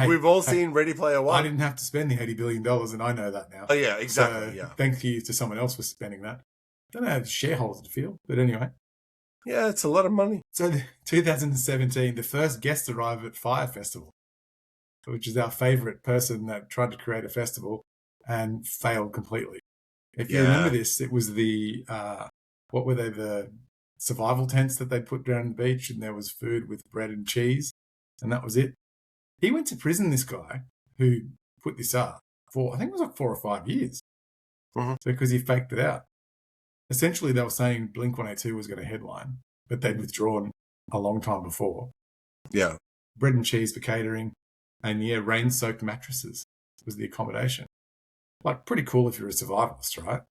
We've all seen Ready Player One. I didn't have to spend the $80 billion, and I know that now. Oh, yeah, exactly. So thank you to someone else for spending that. Don't know how the shareholders feel, but anyway. Yeah, it's a lot of money. So 2017, the first guest arrived at Fire Festival, which is our favourite person that tried to create a festival and failed completely. If you remember this, it was the, what were they, the survival tents that they put down the beach, and there was food with bread and cheese, and that was it. He went to prison, this guy, who put this up for, I think it was like 4 or 5 years, because he faked it out. Essentially, they were saying Blink-182 was going to headline, but they'd withdrawn a long time before. Yeah. Bread and cheese for catering, and rain-soaked mattresses was the accommodation. Like, pretty cool if you're a survivalist, right?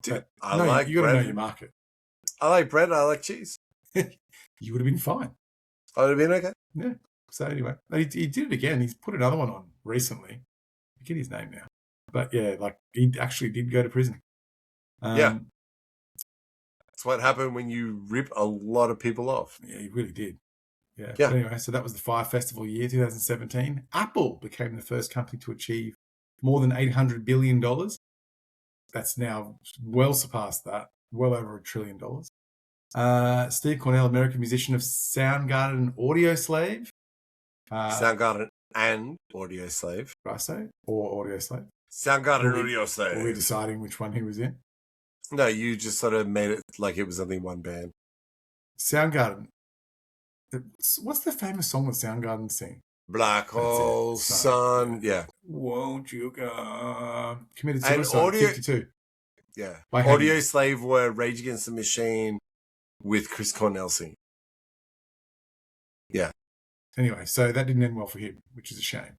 Dude, you got to know your market. I like bread. I like cheese. You would have been fine. I would have been okay. Yeah. So anyway, he did it again. He's put another one on recently. I forget his name now. But yeah, like he actually did go to prison. Yeah. That's what happened when you rip a lot of people off. Yeah, he really did. Yeah. Yeah. But anyway, so that was the Fire Festival year, 2017. Apple became the first company to achieve more than $800 billion. That's now well surpassed that, well over $1 trillion. Steve Cornell, American musician of Soundgarden and Audioslave. Soundgarden and Audioslave. Did I say? Or Audioslave? Soundgarden and Audioslave. Were we deciding which one he was in? No, you just sort of made it like it was only one band. Soundgarden. What's the famous song that Soundgarden sing? Black Hole Sun. Yeah. Won't you come? Committed suicide. 52. Yeah. Audioslave were Rage Against the Machine with Chris Cornell singing. Yeah. Anyway, so that didn't end well for him, which is a shame.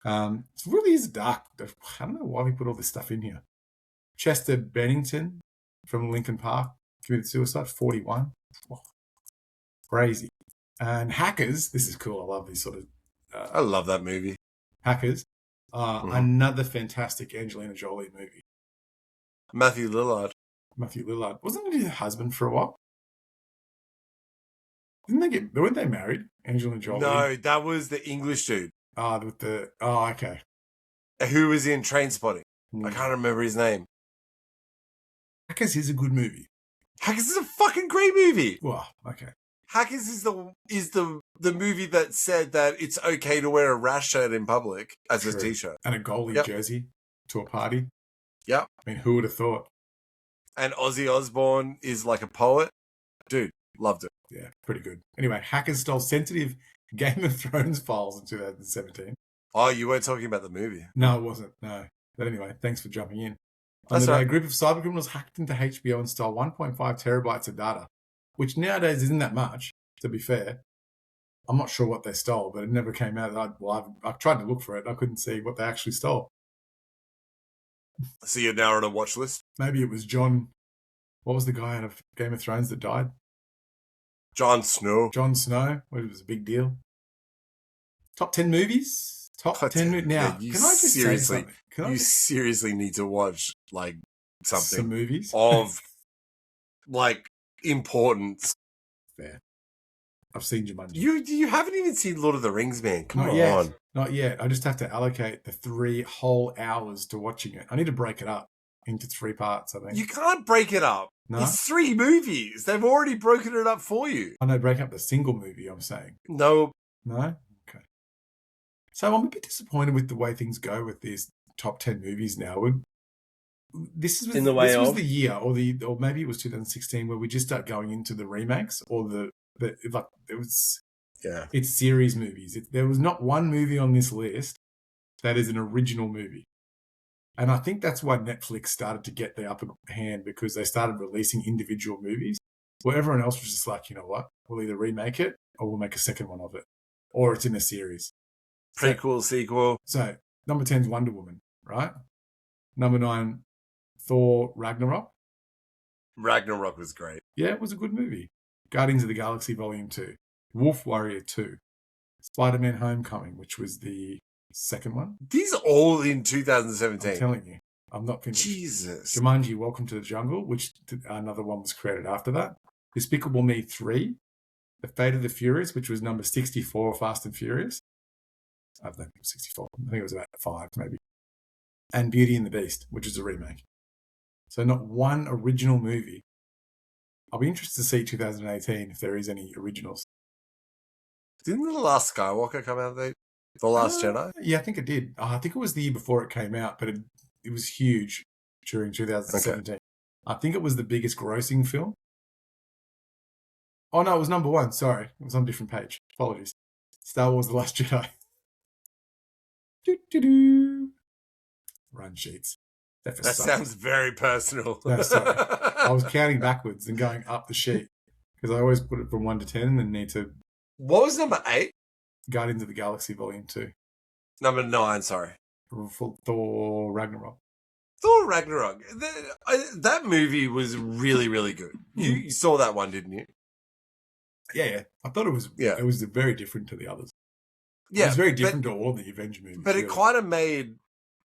It really is dark. I don't know why we put all this stuff in here. Chester Bennington from Linkin Park committed suicide, 41. Oh, crazy. And Hackers, this is cool. I love these sort of... I love that movie. Hackers. Another fantastic Angelina Jolie movie. Matthew Lillard. Wasn't he her husband for a while? Weren't they married? Angelina Jolie? No, that was the English dude. Okay. Who was in Trainspotting. I can't remember his name. Hackers is a good movie. Hackers is a fucking great movie. Well, okay. Hackers is the movie that said that it's okay to wear a rash shirt in public as a t-shirt. And a goalie jersey to a party. Yep. I mean, who would have thought? And Ozzy Osbourne is like a poet. Dude, loved it. Yeah, pretty good. Anyway, Hackers stole sensitive Game of Thrones files in 2017. Oh, you weren't talking about the movie. No, it wasn't. No. But anyway, thanks for jumping in. That's right. A group of cybercriminals hacked into HBO and stole 1.5 terabytes of data, which nowadays isn't that much, to be fair. I'm not sure what they stole, but it never came out. I've tried to look for it. I couldn't see what they actually stole. So you're now on a watch list? Maybe it was John... What was the guy out of Game of Thrones that died? Jon Snow. Jon Snow. Well, it was a big deal. Top 10 movies? Top 10 movies. Now, can I just say something? You seriously need to watch, like, something. Some movies? Of, like, importance. Fair. I've seen Jumanji. You haven't even seen Lord of the Rings, man. Come Not on. Yet. Not yet. I just have to allocate the 3 whole hours to watching it. I need to break it up into 3 parts, I think. You can't break it up. No? It's 3 movies. They've already broken it up for you. I know, break up the single movie, I'm saying. No. No? Okay. So I'm a bit disappointed with the way things go with these top 10 movies now. This was the year, or maybe it was 2016, where we just start going into the remakes or it's series movies. There was not one movie on this list that is an original movie. And I think that's why Netflix started to get the upper hand, because they started releasing individual movies where everyone else was just like, you know what, we'll either remake it or we'll make a second one of it. Or it's in a series. Prequel, sequel. So, number 10 is Wonder Woman, right? Number 9, Thor Ragnarok. Ragnarok was great. Yeah, it was a good movie. Guardians of the Galaxy Volume 2. Wolf Warrior 2. Spider-Man Homecoming, which was the second one. These are all in 2017. I'm telling you, I'm not finished. Jesus. Jumanji, Welcome to the Jungle, which another one was created after that. Despicable Me 3. The Fate of the Furious, which was number 64 of Fast and Furious. I don't think it was 64. I think it was about 5, maybe. And Beauty and the Beast, which is a remake. So not one original movie. I'll be interested to see 2018 if there is any originals. Didn't The Last Skywalker come out there? The Last Jedi? Yeah, I think it did. I think it was the year before it came out, but it was huge during 2017. Okay. I think it was the biggest grossing film. Oh, no, it was number 1. Sorry. It was on a different page. Apologies. Star Wars The Last Jedi. Run sheets. That sounds very personal. No, sorry. I was counting backwards and going up the sheet because I always put it from 1 to 10 and then need to... What was number 8? Guardians of the Galaxy Volume 2. Number 9, sorry. Thor Ragnarok. Thor Ragnarok. That movie was really, really good. You saw that one, didn't you? Yeah. I thought it was very different to the others. Yeah. It was very different to all the Avenger movies. But really. It kind of made,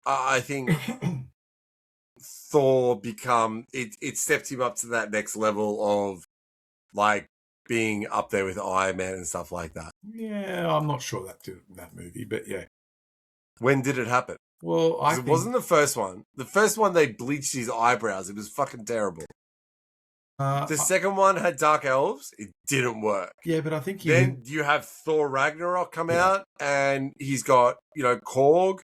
I think, Thor become... It stepped him up to that next level of, like, being up there with Iron Man and stuff like that. Yeah, I'm not sure that did that movie, but yeah. When did it happen? Well, it wasn't the first one. The first one, they bleached his eyebrows. It was fucking terrible. The second one had dark elves. It didn't work. Yeah, but I think then you have Thor Ragnarok come out, and he's got, Korg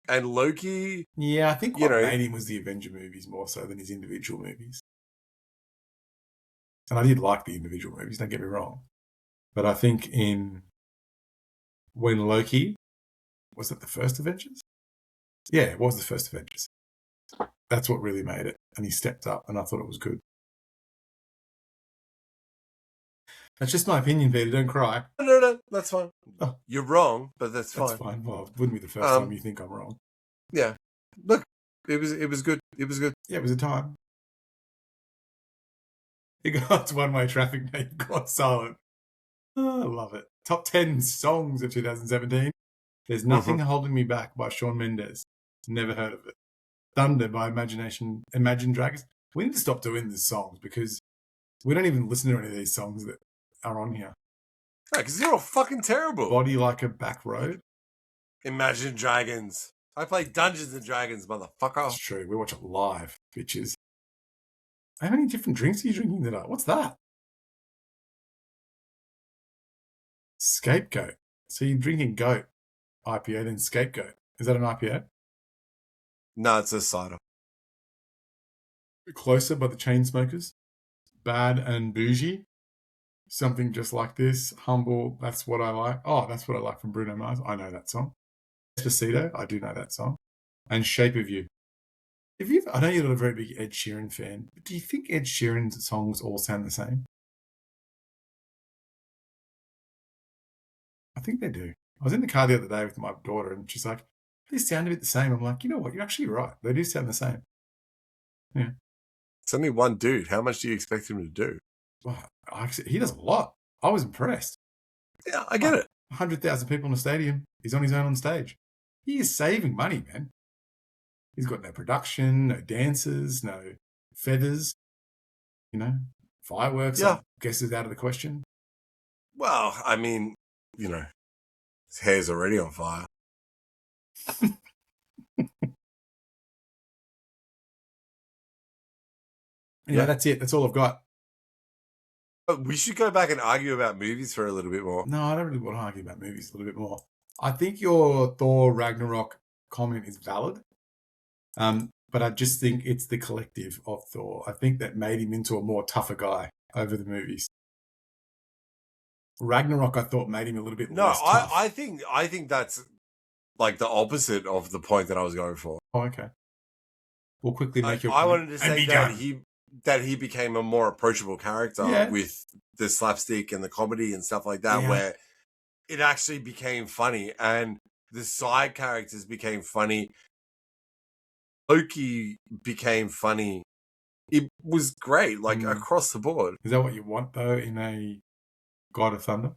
and Loki. Yeah, I think what made him was the Avenger movies more so than his individual movies. And I did like the individual movies, don't get me wrong. But I think when Loki, was it the first Avengers? Yeah, it was the first Avengers. That's what really made it. And he stepped up, and I thought it was good. That's just my opinion, Peter. Don't cry. No, that's fine. Oh. You're wrong, but that's fine. That's fine. Well, it wouldn't be the first time you think I'm wrong. Yeah. Look, it was good. It was good. Yeah, it was a time. It got one-way traffic, mate. Got silent. Oh, I love it. Top 10 songs of 2017. There's Nothing Holding Me Back by Shawn Mendes. Never heard of it. Thunder by Imagine Dragons. We need to stop doing these songs because we don't even listen to any of these songs that are on here. Yeah, because they're all fucking terrible. Body Like a Back Road. Imagine Dragons. I play Dungeons and Dragons, motherfucker. That's true. We watch it live, bitches. How many different drinks are you drinking today? What's that? Scapegoat. So you're drinking goat IPA, then Scapegoat. Is that an IPA? No, it's a cider. Closer by the Chainsmokers. Bad and Bougie. Something Just Like This. Humble. That's What I Like. Oh, That's What I Like from Bruno Mars. I know that song. Despacito. I do know that song. And Shape of You. I know you're not a very big Ed Sheeran fan, but do you think Ed Sheeran's songs all sound the same? I think they do. I was in the car the other day with my daughter and she's like, they sound a bit the same. I'm like, you know what? You're actually right. They do sound the same. Yeah. It's only one dude. How much do you expect him to do? Well, he does a lot. I was impressed. Yeah, I get it. 100,000 people in a stadium. He's on his own on stage. He is saving money, man. He's got no production, no dancers, no feathers, fireworks. Yeah. I guess is out of the question. Well, I mean, his hair's already on fire. Anyway, that's it. That's all I've got. We should go back and argue about movies for a little bit more. No, I don't really want to argue about movies a little bit more. I think your Thor Ragnarok comment is valid. But I just think it's the collective of Thor. I think that made him into a more tougher guy over the movies. Ragnarok, I thought, made him a little bit less tough. I think that's like the opposite of the point that I was going for. Oh, okay. We'll quickly make your I point. wanted to say that he became a more approachable character with the slapstick and the comedy and stuff like that, where it actually became funny and the side characters became funny. Loki became funny. It was great, like across the board. Is that what you want, though, in a God of Thunder?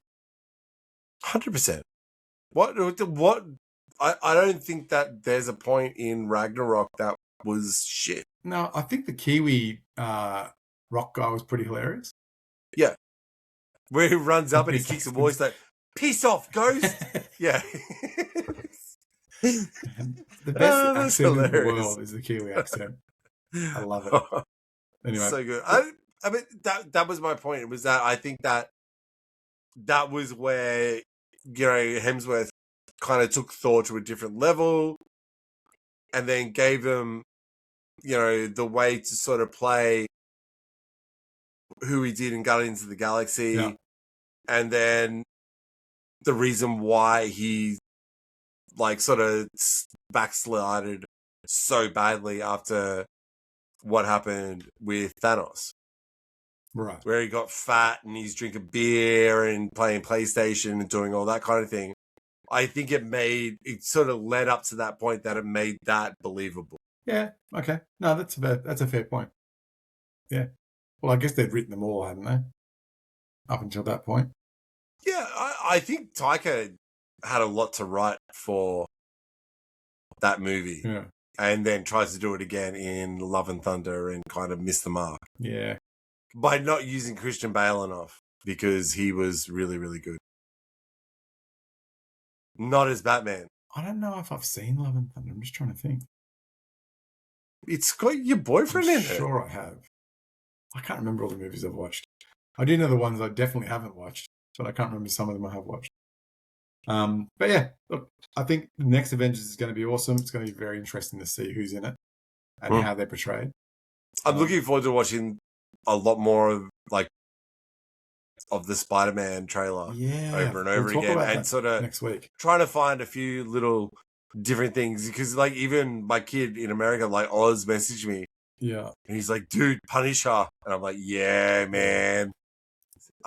100%. What? I don't think that there's a point in Ragnarok that was shit. No, I think the Kiwi rock guy was pretty hilarious. Yeah. Where he runs up and he kicks a wall, he's like, "Piss off, ghost!" Yeah. The best accent in the world is the Kiwi accent. I love it. Anyway, so good. I mean, that was my point. It was that I think that was where, you know, Hemsworth kind of took Thor to a different level, and then gave him, you know, the way to sort of play who he did in Guardians of the Galaxy, and then the reason why he like sort of backslided so badly after what happened with Thanos. Right. Where he got fat and he's drinking beer and playing PlayStation and doing all that kind of thing. I think it sort of led up to that point that it made that believable. Yeah. Okay. No, that's a fair point. Yeah. Well, I guess they'd written them all, hadn't they? Up until that point. Yeah, I think Taika had a lot to write for that movie. Yeah. And then tries to do it again in Love and Thunder and kind of missed the mark. Yeah. By not using Christian Bale enough, because he was really, really good. Not as Batman. I don't know if I've seen Love and Thunder. I'm just trying to think. It's got your boyfriend in it. Sure I have. I can't remember all the movies I've watched. I do know the ones I definitely haven't watched, but I can't remember some of them I have watched. But yeah, look, I think the next Avengers is going to be awesome. It's going to be very interesting to see who's in it and how they're portrayed. I'm looking forward to watching a lot more of the Spider-Man trailer over and over again, and sort of next week trying to find a few little different things, because like even my kid in America, like Oz, messaged me, and he's like, "Dude, Punisher," and I'm like, "Yeah, man."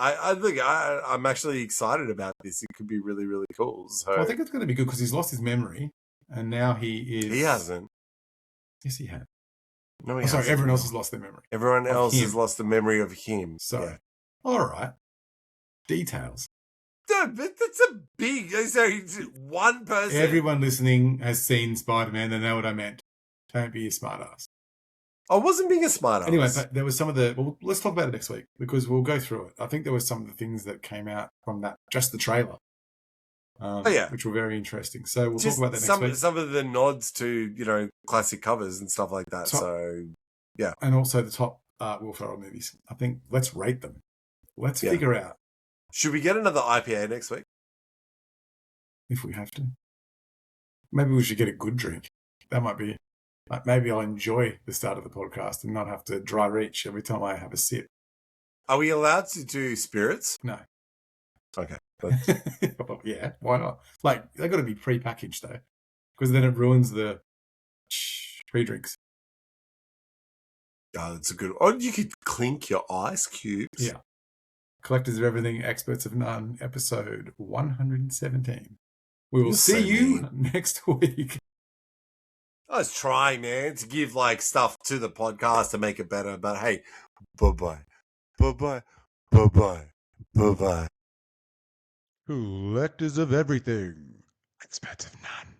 I think I'm actually excited about this. It could be really, really cool. So I think it's going to be good because he's lost his memory, and now he is. He hasn't. Yes, he has. No, sorry, everyone else has lost their memory. Everyone else has lost the memory of him. So, all right. Details. Dude, that's a big. So one person. Everyone listening has seen Spider-Man. They know what I meant. Don't be a smartass. I wasn't being a smartass. Anyway, but there was some of the. Well, let's talk about it next week because we'll go through it. I think there were some of the things that came out from that, just the trailer. Which were very interesting. So we'll talk about that next week. Some of the nods to, you know, classic covers and stuff like that. So, yeah. And also the top Will Ferrell movies. I think let's rate them. Let's figure out. Should we get another IPA next week? If we have to. Maybe we should get a good drink. That might be... Maybe I'll enjoy the start of the podcast and not have to dry reach every time I have a sip. Are we allowed to do spirits? No. Okay. Yeah, why not? Like, they've got to be pre-packaged, though, because then it ruins the pre-drinks. Oh, that's a good... Oh, you could clink your ice cubes. Yeah. Collectors of Everything, Experts of None, episode 117. We will see you next week. I was trying, man, to give like stuff to the podcast to make it better. But hey, bye-bye. Bye-bye. Bye-bye. Bye-bye. Collectors of Everything, Experts of None.